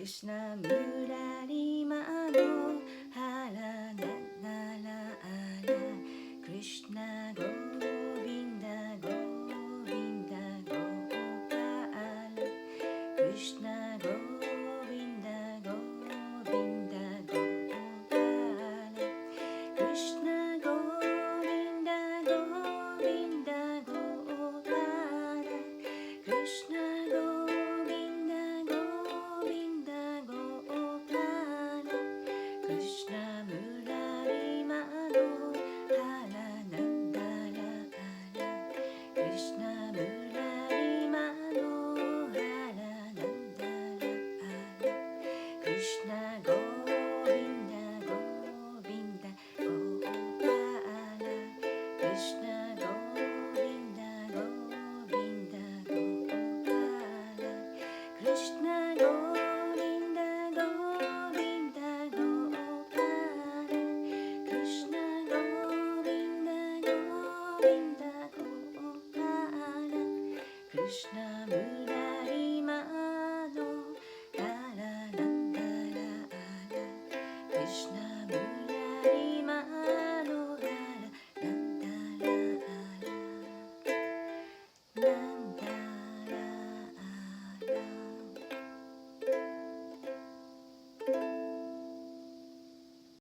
Krishna Murari Mano Hala Nala Ala Krishna Govinda Govinda Gopala Krishna Govinda Govinda Gopala Krishna Govinda Govinda Gopala Krishna Govinda Govinda Gopala Krishna Murari Mano Hala Nandala Ala Krishna Murari Mano Hala Nandala Ala Krishna